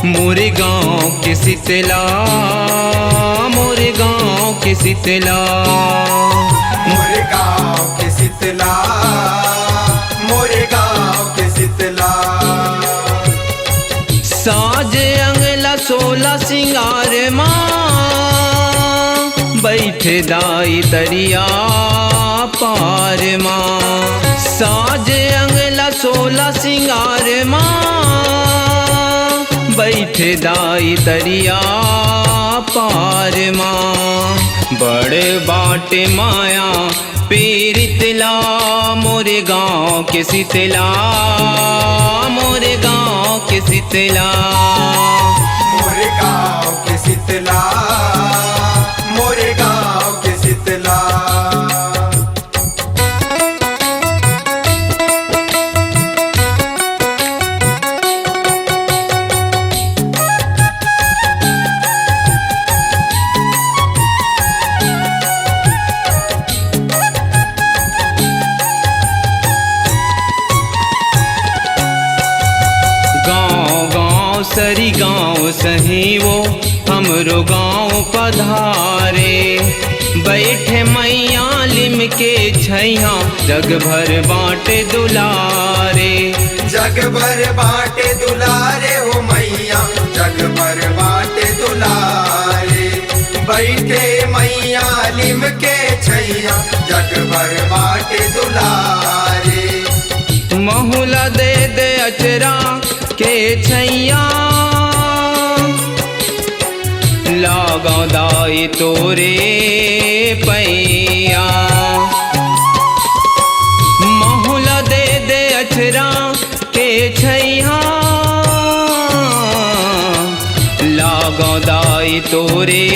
मोरे गाँव के शीतला, मोरे गाँव के शीतला, मोरे गाँव के शीतला, मोरे गाँव के शीतला। साज अंगला सोला सिंगार माँ, बैठे दाई तरिया पार माँ। साज अंगला सोला सिंगार माँ, बैठे दाई तरिया पार माँ। बड़े बाटे माया पीरितला, मोरे गाँव के शीतला, मोरे गाँव के शीतला, मोरे गाँव के शीतला, मोरे गाँव के शीतला। सरी गाँव सही वो हमरो गाँव पधारे। बैठे मैया लिम के छैया, जग भर बाटे दुलारे। जग भर बाटे दुलारे हो मैया, जग भर बाटे दुलारे। बैठे मैया लिम के छैया, जग भर बाटे दुलारे। महुला दे दे अचरा के छैया, लागा दाई तोरे पैया। महुला दे दे अचरा के छैया, लागा दाई तोरे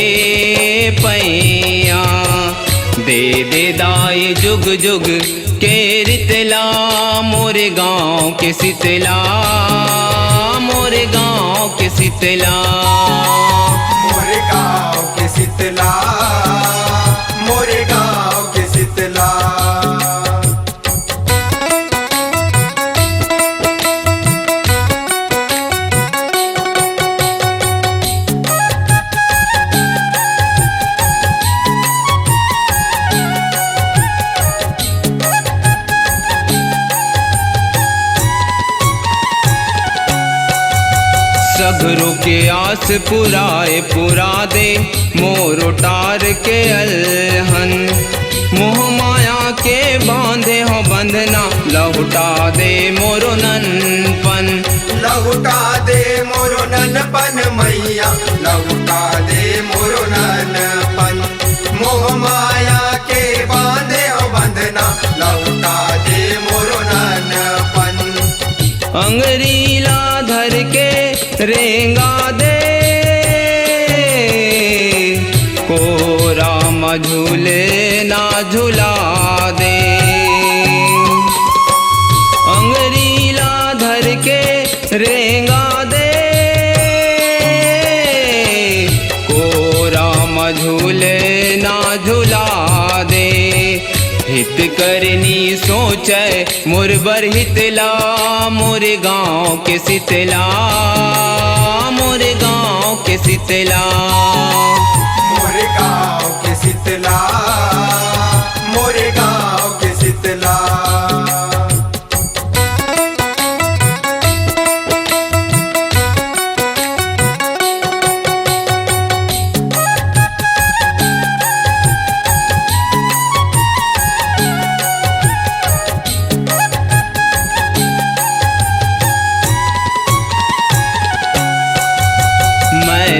पैया। दे दे दाई जुग जुग के रितला, मोरे गाँव के शीतला, मोरे गाँव के शीतला, मोरे गाँव के शीतला, मोरे गाँव के शीतला। सगरों के आस पुराए पुरा दे, मोरो टार के अलहन। मोह माया के बांधे हो बंधना, लहुटा दे मोरो ननपन। लहुटा दे मोरो ननपन मैया, लहुटा दे मोरो ननपन। मोह माया के बांधे हो बंधना, लहुटा दे मोरो ननपन। अंगरीला धर के रेंगा दे, कोरा मझूले ना झुला दे। अंगरीला धर के रेंगा दे, कोरा मझूले ना झुला दे। हित करनी सोचे मुरबर हितला, मोरे गाँव के शीतला, मोरे गाँव के शीतला, मोरे गाँव के शीतला, मोरे गाँव के शीतला।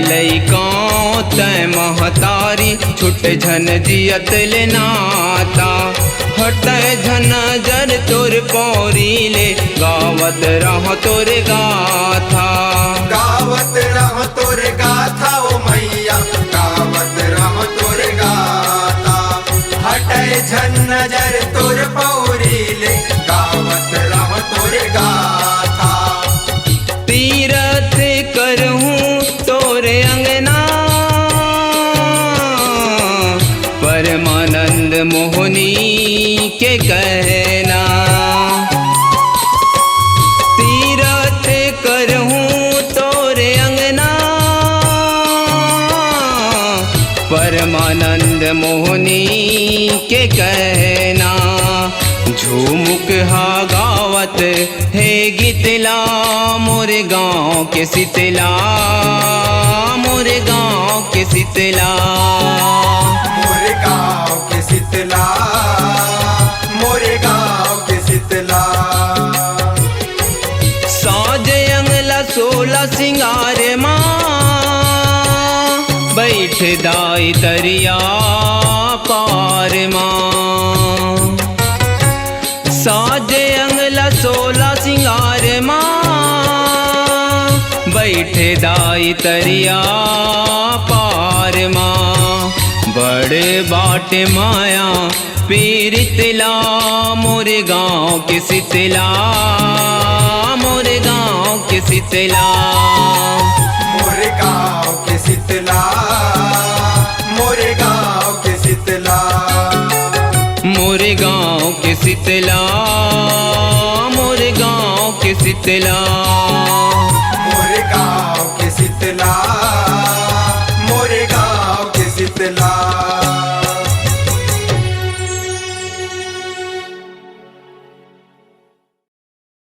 लइकाओ तय महतारी, छुट झन जियत ले नाता। हट झन जर तोर पौरी ले, गावत रह तोर गाथा। गावत रह तोर गाथा ओ मैया, गावत रह तोर गाथा। हटे झन नजर तोर पौरी ले, गावत रह तोर गाथा। तीरथ करहूँ तोरे अंगना, परमानंद मोहनी के कहना। तीरथ करहूँ तोरे अंगना, मोहनी के कहना, झूमुक हा गावत है गीतला मोरे गाँव के शीतला, मोरे गाँव के शीतला। मोरे गाँव के शीतला, मोरे गाँव के शीतला। साजे अंगला सोला सिंगार माँ, बैठ दाई तरिया पार माँ। साजे अंगला सोला सिंगार माँ, बैठे दाई तरिया पार माँ। बड़े बाटे माया पीरितला मोरे गाँव के शीतला, मोरे गाँव के शीतला। मोरे गाँव के शीतला, मोरे गाँव के शीतला। मोरे गाँव के शीतला, मोरे गाँव के शीतला। मोरे गाँव के शीतला।